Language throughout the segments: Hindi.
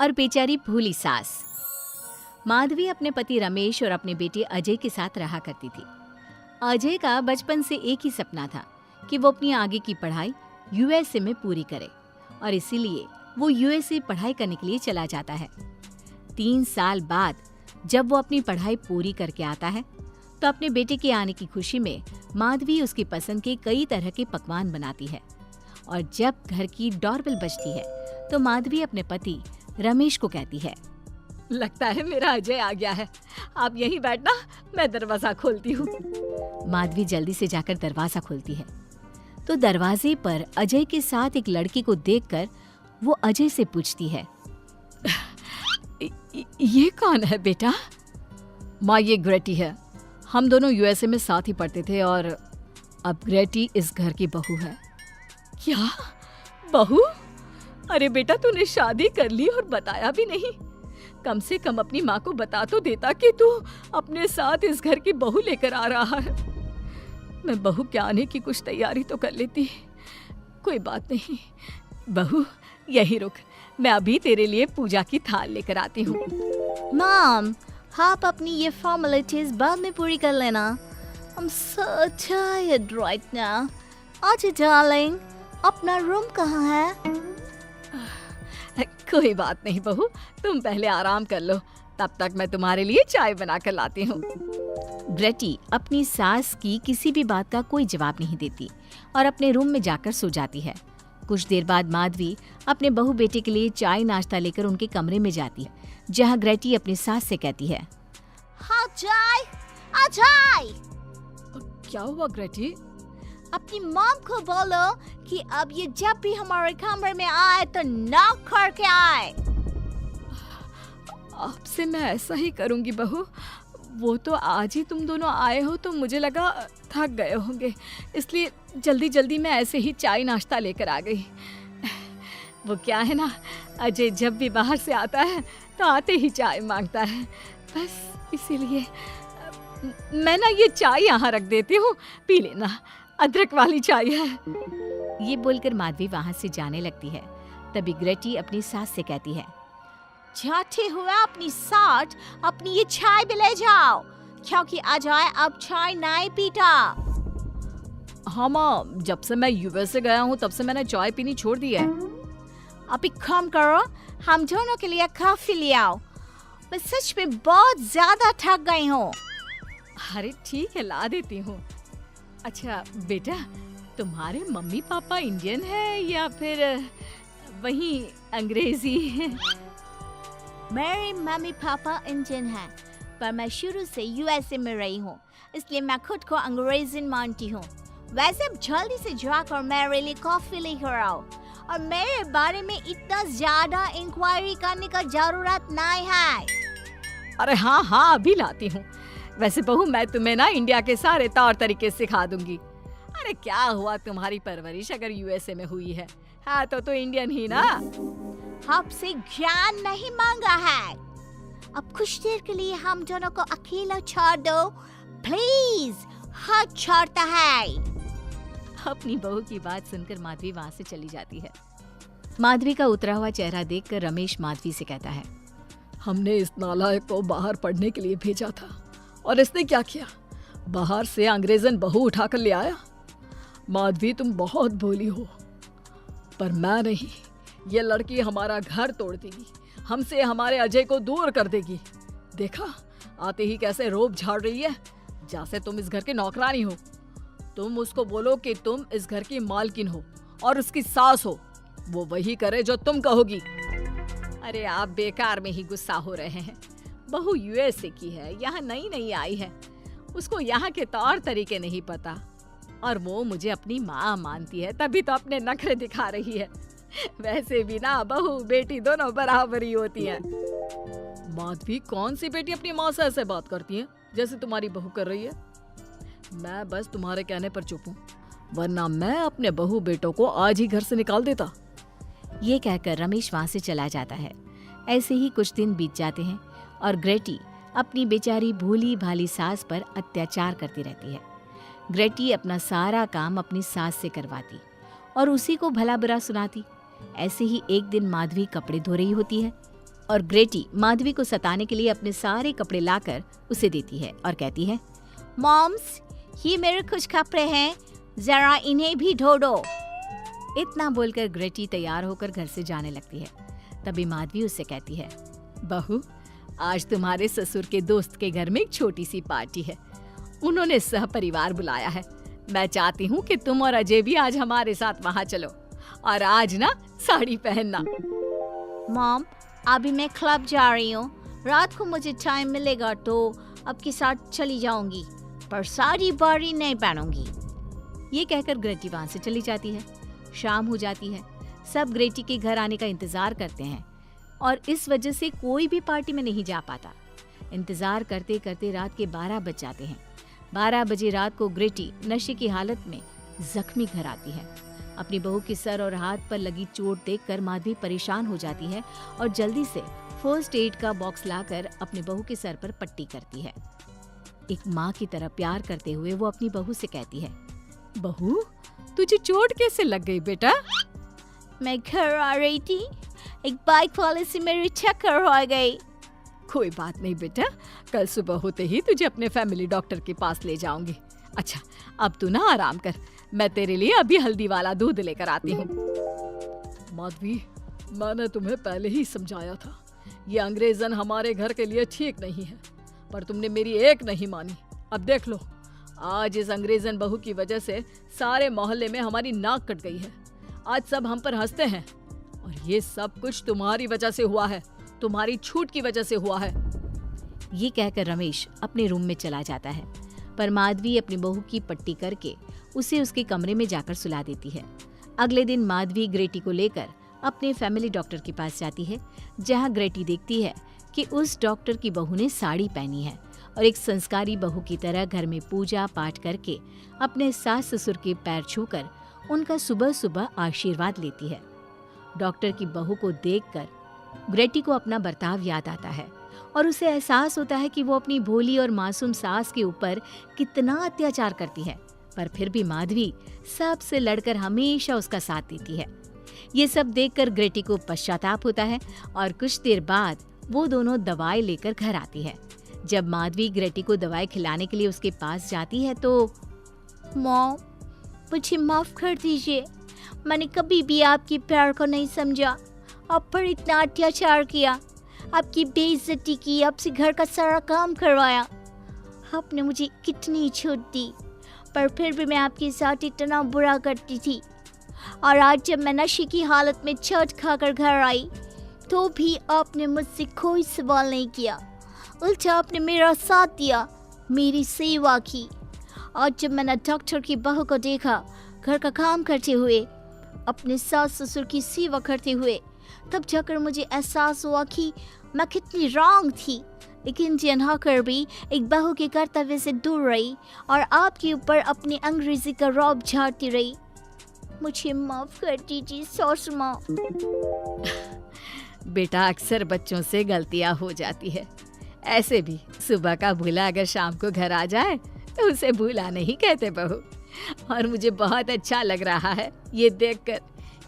और बेचारी भोली सास। माधवी अपने पति रमेश और अपने बेटे अजय के साथ रहा करती थी। अजय का बचपन से एक ही सपना था कि वो अपनी आगे की पढ़ाई यूएसए में पूरी करे और इसीलिए वो यूएसए पढ़ाई करने के लिए चला जाता है। 3 साल बाद जब वो अपनी पढ़ाई पूरी करके आता है तो अपने बेटे के आने की खुशी में माधवी उसकी पसंद के कई तरह के पकवान बनाती है। और जब घर की डोरबेल बजती है तो माधवी अपने पति रमेश को कहती है, लगता है मेरा अजय आ गया है, आप यहीं बैठना, मैं दरवाजा खोलती हूँ। माधवी जल्दी से जाकर दरवाजा खोलती है तो दरवाजे पर अजय के साथ एक लड़की को देखकर वो अजय से पूछती है, ये कौन है बेटा? माँ, ये ग्रेटी है। हम दोनों यूएसए में साथ ही पढ़ते थे और अब ग्रेटी इस घर की बहू है। क्या बहू? अरे बेटा, तूने शादी कर ली और बताया भी नहीं। कम से कम अपनी माँ को बता तो देता कि तू अपने साथ इस घर की बहू लेकर आ रहा है। मैं बहू के आने की कुछ तैयारी तो कर लेती। कोई बात नहीं बहू, यहीं रुक, मैं अभी तेरे लिए पूजा की थाल लेकर आती हूँ। मॉम, आप अपनी ये फॉर्मेलिटीज बाद में पूरी कर लेना। I'm so tired right now. आजा डार्लिंग, अपना रूम कहाँ है? कोई बात नहीं बहू, तुम पहले आराम कर लो, तब तक मैं तुम्हारे लिए चाय बना कर लाती हूँ। ग्रेटी अपनी सास की किसी भी बात का कोई जवाब नहीं देती और अपने रूम में जाकर सो जाती है। कुछ देर बाद माधवी अपने बहू बेटे के लिए चाय नाश्ता लेकर उनके कमरे में जाती है, जहाँ ग्रेटी अपनी सास से कहती है, हाँ चाय, आ चाय। क्या हुआ ग्रेटी? अपनी मॉम को बोलो कि अब ये जब भी हमारे कमरे में आए तो नॉक करके आए। आपसे मैं ऐसा ही करूंगी बहू। वो तो आज ही तुम दोनों आए हो तो मुझे लगा थक गए होंगे, इसलिए जल्दी जल्दी मैं ऐसे ही चाय नाश्ता लेकर आ गई। वो क्या है ना, अजय जब भी बाहर से आता है तो आते ही चाय मांगता है, बस इसीलिए मैं ना ये चाय यहाँ रख देती हूँ, पी लेना, अदरक वाली चाय है। ये बोलकर माधवी वहाँ से जाने लगती है। तभी ग्रेटी अपनी सास से कहती है, जाते हुए अपनी साथ अपनी ये चाय भी ले जाओ, क्योंकि अजय अब चाय नहीं पीता। हाँ माँ, जब से मैं यूएसए गया हूँ तब से मैंने चाय पीनी छोड़ दी है। अब एक काम करो, हम दोनों के लिए कॉफी ले आओ, मैं सच में बहुत ज्यादा थक गई हूँ। अरे ठीक है, ला देती हूँ। अच्छा बेटा, तुम्हारे मम्मी पापा इंडियन है या फिर वही अंग्रेजी है? मेरे मम्मी पापा इंडियन हैं, पर मैं शुरू से यूएसए में रही हूँ, इसलिए मैं खुद को अंग्रेज़न मानती हूँ। वैसे अब जल्दी से जाकर मेरे लिए कॉफी लेकर आओ और मेरे बारे में इतना ज्यादा इंक्वायरी करने का जरूरत नहीं है। अरे हाँ हाँ, अभी लाती हूँ। वैसे बहू, मैं तुम्हें ना इंडिया के सारे तौर तरीके सिखा दूंगी। अरे क्या हुआ, तुम्हारी परवरिश अगर यूएसए में हुई है, हाँ तो इंडियन ही ना। आपसे ज्ञान नहीं मांगा है, अब कुछ देर के लिए हम दोनों को अकेला छोड़ दो प्लीज, हाथ छोड़ता है। अपनी बहू की बात सुनकर माधवी वहाँ से चली जाती है। माधवी का उतरा हुआ चेहरा देखकर रमेश माधवी से कहता है, हमने इस नालायक को बाहर पढ़ने के लिए भेजा था और इसने क्या किया, बाहर से अंग्रेजन बहू उठाकर ले आया। माधवी, तुम बहुत भोली हो, पर मैं नहीं। ये लड़की हमारा घर तोड़ देगी, हमसे हमारे अजय को दूर कर देगी। देखा, आते ही कैसे रोब झाड़ रही है, जैसे तुम इस घर की नौकरानी हो। तुम उसको बोलो कि तुम इस घर की मालकिन हो और उसकी सास हो, वो वही करे जो तुम कहोगी। अरे आप बेकार में ही गुस्सा हो रहे हैं। बहू यूएसए की है, यहाँ नई नई आई है, उसको यहाँ के तौर तरीके नहीं पता और वो मुझे अपनी माँ मानती है, तभी तो अपने नखरे दिखा रही है। वैसे भी ना बहू बेटी दोनों बराबर ही होती हैं। माधवी, कौन सी बेटी अपनी माँ से ऐसे बात करती है जैसे तुम्हारी बहू कर रही है? मैं बस तुम्हारे कहने पर चुप हूँ, वरना मैं अपने बहू बेटों को आज ही घर से निकाल देता। ये कहकर रमेश वहाँ से चला जाता है। ऐसे ही कुछ दिन बीत जाते हैं और ग्रेटी अपनी बेचारी भोली भाली सास पर अत्याचार करती रहती है। ग्रेटी अपना सारा काम अपनी सास से करवाती और उसी को भला बुरा सुनाती। ऐसे ही एक दिन माधवी कपड़े धो रही होती है और ग्रेटी माधवी को सताने के लिए अपने सारे कपड़े लाकर उसे देती है और कहती है, मॉम्स, ये मेरे कुछ कपड़े हैं, जरा इन्हें भी धो दो। इतना बोलकर ग्रेटी तैयार होकर घर से जाने लगती है। तभी माधवी उससे कहती है, बहू, आज तुम्हारे ससुर के दोस्त के घर में एक छोटी सी पार्टी है। उन्होंने सह परिवार बुलाया है। मैं चाहती हूँ कि तुम और अजय भी आज हमारे साथ वहाँ चलो और आज ना साड़ी पहनना। मॉम, अभी मैं क्लब जा रही हूँ, रात को मुझे टाइम मिलेगा तो आपके साथ चली जाऊंगी, पर साड़ी बारी नहीं पहनूंगी। ये कहकर ग्रेटी वहाँ से चली जाती है। शाम हो जाती है। सब ग्रेटी के घर आने का इंतजार करते हैं और इस वजह से कोई भी पार्टी में नहीं जा पाता। इंतजार करते करते रात के 12 बज जाते हैं। 12 बजे रात को ग्रेटी नशे की हालत में जख्मी घर आती है। अपनी बहू के सर और हाथ पर लगी चोट देखकर माधवी परेशान हो जाती है और जल्दी से फर्स्ट एड का बॉक्स लाकर अपनी बहू के सर पर पट्टी करती है। एक माँ की तरह प्यार करते हुए वो अपनी बहू से कहती है, बहू, तुझे चोट कैसे लग गई बेटा? मैं घर आ रही थी, एक बाइक वाले से मेरी टक्कर हो गई। कोई बात नहीं बेटा, कल सुबह होते ही तुझे अपने फैमिली डॉक्टर के पास ले जाऊंगी। अच्छा, अब तू ना आराम कर, मैं तेरे लिए अभी हल्दी वाला दूध लेकर आती हूँ। माधवी, मैंने तुम्हें पहले ही समझाया था, ये अंग्रेजन हमारे घर के लिए ठीक नहीं है, पर तुमने मेरी एक नहीं मानी। अब देख लो, आज इस अंग्रेजन बहू की वजह से सारे मोहल्ले में हमारी नाक कट गई है। आज सब हम पर हंसते हैं और ये सब कुछ तुम्हारी वजह से हुआ है, तुम्हारी छूट की वजह से हुआ है। ये कहकर रमेश अपने रूम में चला जाता है, पर माधवी अपनी बहू की पट्टी करके उसे उसके कमरे में जाकर सुला देती है। अगले दिन माधवी ग्रेटी को लेकर अपने फैमिली डॉक्टर के पास जाती है, जहां ग्रेटी देखती है कि उस डॉक्टर की बहू ने साड़ी पहनी है और एक संस्कारी बहू की तरह घर में पूजा पाठ करके अपने सास ससुर के पैर छूकर उनका सुबह सुबह आशीर्वाद लेती है। डॉक्टर की बहू को देखकर ग्रेटी को अपना बर्ताव याद आता है और उसे एहसास होता है कि वो अपनी भोली और मासूम सास के ऊपर कितना अत्याचार करती है, पर फिर भी माधवी सबसे लड़कर हमेशा उसका साथ देती है। ये सब देखकर ग्रेटी को पश्चाताप होता है और कुछ देर बाद वो दोनों दवाई लेकर घर आती है। जब माधवी ग्रेटी को दवाई खिलाने के लिए उसके पास जाती है तो, मॉम, मुझे माफ कर दीजिए, मैंने कभी भी आपके प्यार को नहीं समझा, आप पर इतना अत्याचार किया, आपकी बेइज्जती की, आपसे घर का सारा काम करवाया। आपने मुझे कितनी छूट दी, पर फिर भी मैं आपके साथ इतना बुरा करती थी। और आज जब मैं नशे की हालत में चोट खाकर घर आई तो भी आपने मुझसे कोई सवाल नहीं किया, उल्टा आपने मेरा साथ दिया, मेरी सेवा की। आज जब मैंने डॉक्टर की बहू को देखा घर का काम करते हुए, अपने सास ससुर की सेवा करते हुए, तब जाकर मुझे एहसास हुआ कि मैं कितनी रॉन्ग थी। एक इंडियन होकर भी एक बहू के कर्तव्य से दूर रही और आपके ऊपर अपनी अंग्रेजी का रौब झाड़ती रही। मुझे माफ कर दीजिए सासू माँ। बेटा, अक्सर बच्चों से गलतियां हो जाती है। ऐसे भी सुबह का भूला अगर शाम को घर आ जाए तो उसे भूला नहीं कहते बहू। और मुझे बहुत अच्छा लग रहा है ये देखकर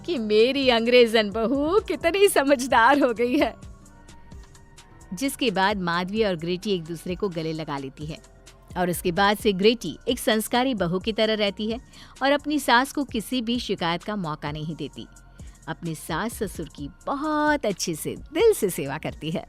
कि मेरी अंग्रेजन बहू कितनी समझदार हो गई है। जिसके बाद माधवी और ग्रेटी एक दूसरे को गले लगा लेती है और उसके बाद से ग्रेटी एक संस्कारी बहू की तरह रहती है और अपनी सास को किसी भी शिकायत का मौका नहीं देती। अपनी सास ससुर की बहुत अच्छे से दिल से सेवा करती है।